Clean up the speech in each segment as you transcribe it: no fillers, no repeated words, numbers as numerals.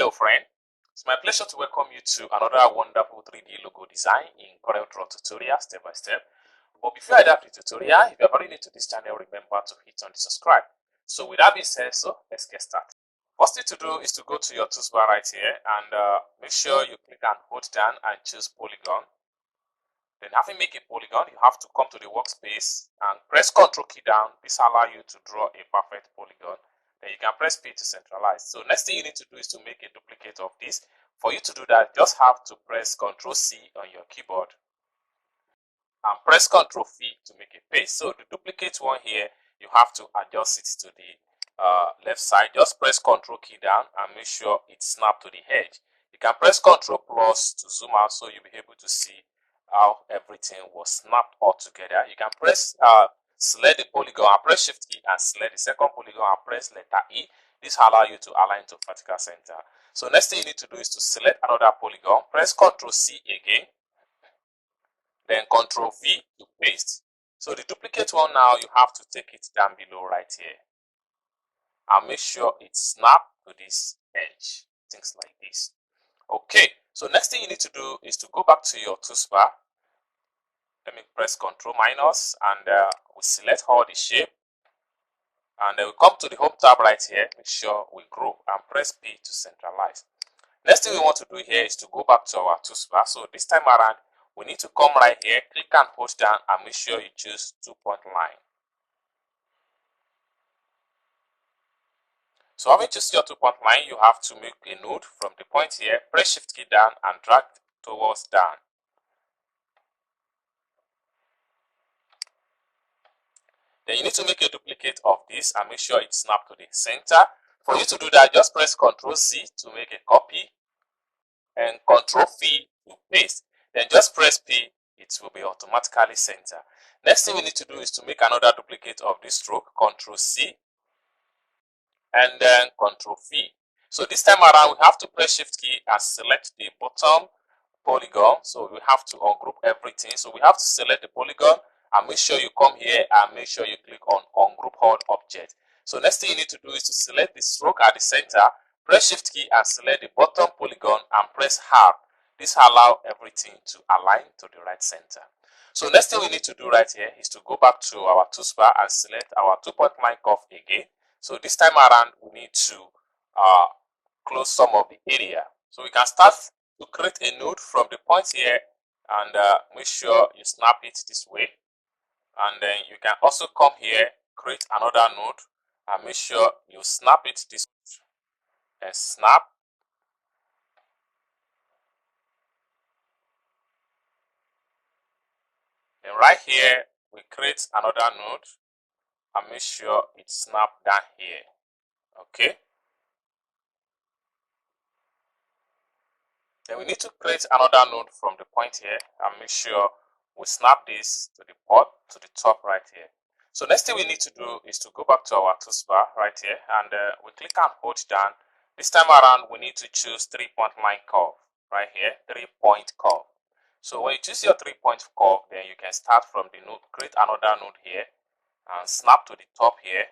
Hello friend, it's my pleasure to welcome you to another wonderful 3D logo design in corelDRAW tutorial step by step. But before I dive into the tutorial, if you are very new to this channel, remember to hit on the subscribe. So with that being said, let's get started. First thing to do is to go to your toolbar right here and make sure you click and hold down and choose polygon. Then having made a polygon, you have to come to the workspace and press Ctrl key down. This allows you to draw a perfect polygon. Then you can press P to centralize. So next thing you need to do is to make a duplicate of this. For you to do that, just have to press Ctrl C on your keyboard and press Ctrl V to make a paste. So the duplicate one here, you have to adjust it to the left side. Just press Ctrl key down and make sure it snaps to the edge. You can press Ctrl plus to zoom out so you'll be able to see how everything was snapped all together. You can press select the polygon and press Shift key and select the second polygon and press letter E. This allows you to align to vertical center. So next thing you need to do is to select another polygon, press Ctrl C again, then Ctrl V to paste. So the duplicate one now, you have to take it down below right here and make sure it snaps to this edge, things like this. Okay, so next thing you need to do is to go back to your toolbar. Let me press Ctrl minus and we select all the shape, and then we come to the home tab right here. Make sure we group and press P to centralize. Next thing we want to do here is to go back to our toolbar. So this time around, we need to come right here, click and hold down and make sure you choose 2-point line. So having chosen your 2-point line, you have to make a node from the point here, press Shift key down and drag towards down. Then you need to make a duplicate of this and make sure it snaps to the center. For you to do that, just press Ctrl C to make a copy and Ctrl V to paste. Then just press P, it will be automatically centered. Next thing we need to do is to make another duplicate of this stroke, Ctrl C and then Ctrl V. So this time around, we have to press Shift key and select the bottom polygon. So we have to ungroup everything. So we have to select the polygon and make sure you come here and make sure you click on ungroup all object. So next thing you need to do is to select the stroke at the center, press Shift key and select the bottom polygon and press R. This allows everything to align to the right center. So next thing we need to do right here is to go back to our toolbar and select our 2-point line curve again. So this time around, we need to close some of the area. So we can start to create a node from the point here and make sure you snap it this way. And then you can also come here, create another node and make sure you snap it this way. And snap. And right here, we create another node and make sure it snaps down here. Okay. Then we need to create another node from the point here and make sure we snap this to the top right here. So next thing we need to do is to go back to our toolbar right here and we click and hold down. This time around, we need to choose 3-point line curve right here, 3-point curve. So when you choose your 3-point curve, then you can start from the node, create another node here and snap to the top here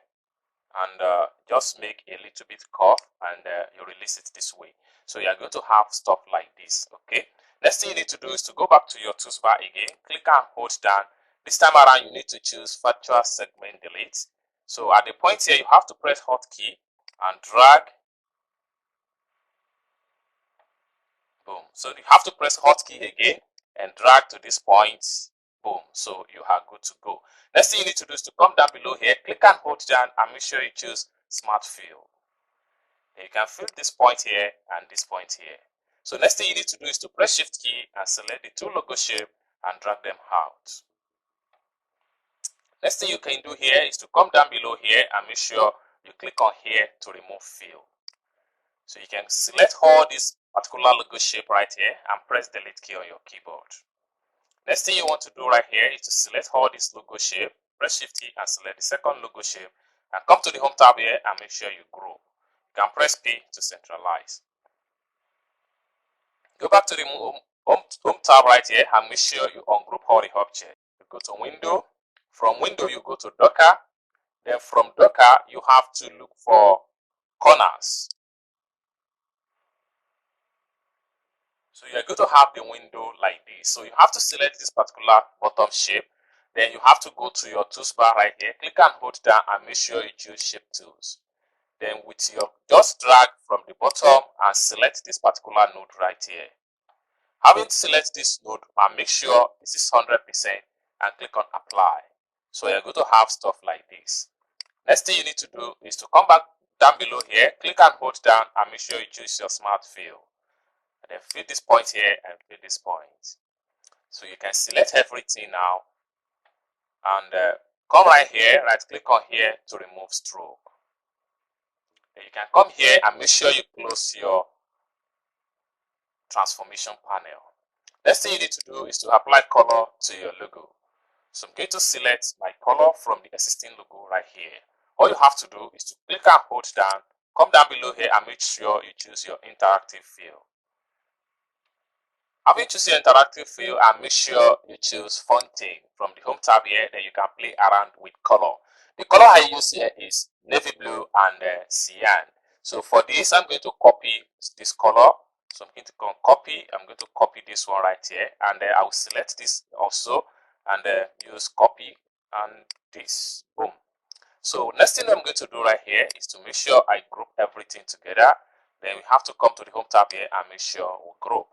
and just make a little bit curve and you release it this way. So you are going to have stuff like this. Okay. Next thing you need to do is to go back to your toolbar again, click and hold down. This time around, you need to choose virtual segment delete. So at the point here, you have to press hotkey and drag. Boom. So you have to press hotkey again and drag to this point. Boom. So you are good to go. Next thing you need to do is to come down below here, click and hold down and make sure you choose Smart Fill. You can fill this point here and this point here. So next thing you need to do is to press Shift key and select the two logo shape and drag them out. Next thing you can do here is to come down below here and make sure you click on here to remove fill. So you can select all this particular logo shape right here and press Delete key on your keyboard. Next thing you want to do right here is to select all this logo shape, press Shift key and select the second logo shape and come to the home tab here and make sure you group. You can press P to centralize. Go back to the home tab right here and make sure you ungroup all the objects. You go to Window. From Window, you go to Docker. Then from Docker, you have to look for corners. So you're going to have the window like this. So you have to select this particular bottom shape. Then you have to go to your tools bar right here. Click and hold down and make sure you choose shape tools. Then with your, just drag from the bottom and select this particular node right here. Having select this node and make sure this is 100% and click on apply. So you're going to have stuff like this. Next thing you need to do is to come back down below here, click and hold down and make sure you choose your smart fill. And then fill this point here and fill this point. So you can select everything now and come right here, right click on here to remove stroke. Then you can come here and make sure you close your transformation panel. Next thing you need to do is to apply color to your logo. So I'm going to select my color from the existing logo right here. All you have to do is to click and hold down, come down below here and make sure you choose your interactive fill. Having choose your interactive fill and make sure you choose fonting from the home tab here, then you can play around with color. The color I use here is navy blue and cyan. So for this, I'm going to copy this color. So I'm going to go and copy. I'm going to copy this one right here, and I will select this also and use copy and this. Boom. So next thing I'm going to do right here is to make sure I group everything together. Then we have to come to the home tab here and make sure we group.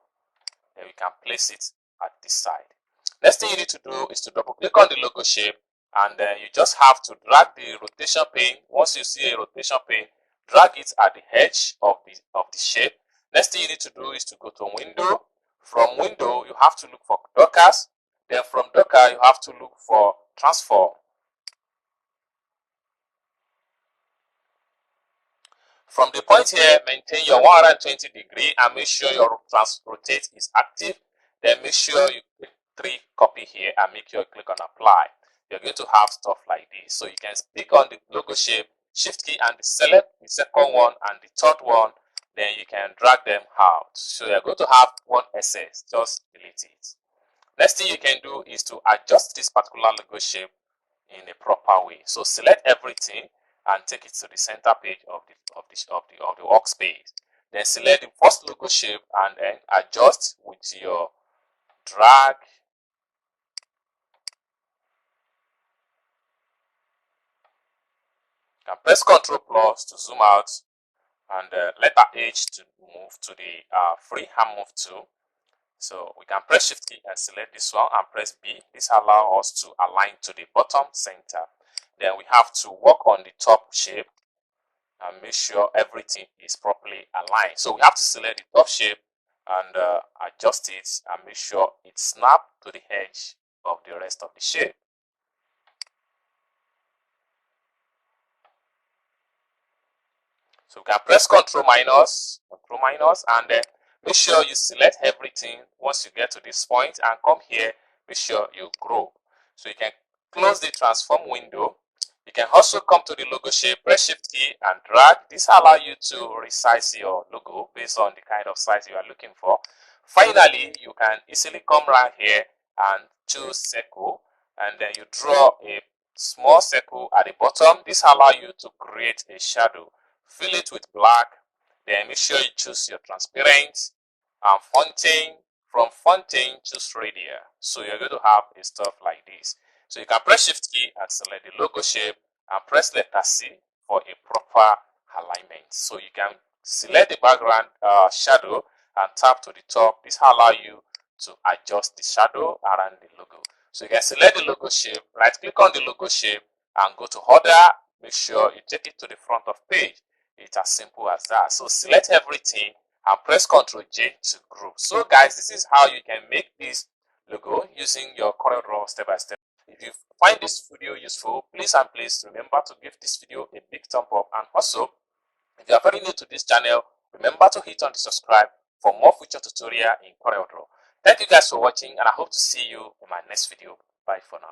Then we can place it at this side. Next thing you need to do is to double click on the logo shape, and then you just have to drag the rotation pane. Once you see a rotation pane, drag it at the edge of the shape. Next thing you need to do is to go to window. From window, you have to look for Dockers. Then from Docker, you have to look for transform. From the point here, maintain your 120 degree and make sure your rotate is active. Then make sure you click 3 copy here and make sure you click on apply. You're going to have stuff like this. So you can click on the logo shape, shift key and select the second one and the third one. Then you can drag them out. So you're going to have one SS, just delete it. Next thing you can do is to adjust this particular logo shape in a proper way. So select everything and take it to the center page of the workspace. Then select the first logo shape and then adjust with your drag. You can press Ctrl plus to zoom out and letter H to move to the free hand move tool. So we can press Shift key and select this one and press B. This allows us to align to the bottom center. Then we have to work on the top shape and make sure everything is properly aligned. So we have to select the top shape and adjust it and make sure it snaps to the edge of the rest of the shape. So we can press Ctrl minus and then make sure you select everything once you get to this point and come here, make sure you group. So you can close the transform window. You can also come to the logo shape, press Shift key and drag. This allows you to resize your logo based on the kind of size you are looking for. Finally, you can easily come right here and choose circle and then you draw a small circle at the bottom. This allows you to create a shadow. Fill it with black. Then make sure you choose your transparent and fonting. From fonting, choose radial. So you're going to have a stuff like this. So you can press Shift key and select the logo shape and press letter C for a proper alignment. So you can select the background shadow and tap to the top. This allows you to adjust the shadow around the logo. So you can select the logo shape, right click on the logo shape and go to order. Make sure you take it to the front of page. It's as simple as that. So select everything and press Ctrl J to group. So guys, this is how you can make this logo using your corelDRAW step by step. If you find this video useful, please remember to give this video a big thumb up, and also if you are very new to this channel, remember to hit on the subscribe for more future tutorial in corelDRAW. Thank you guys for watching and I hope to see you in my next video. Bye for now.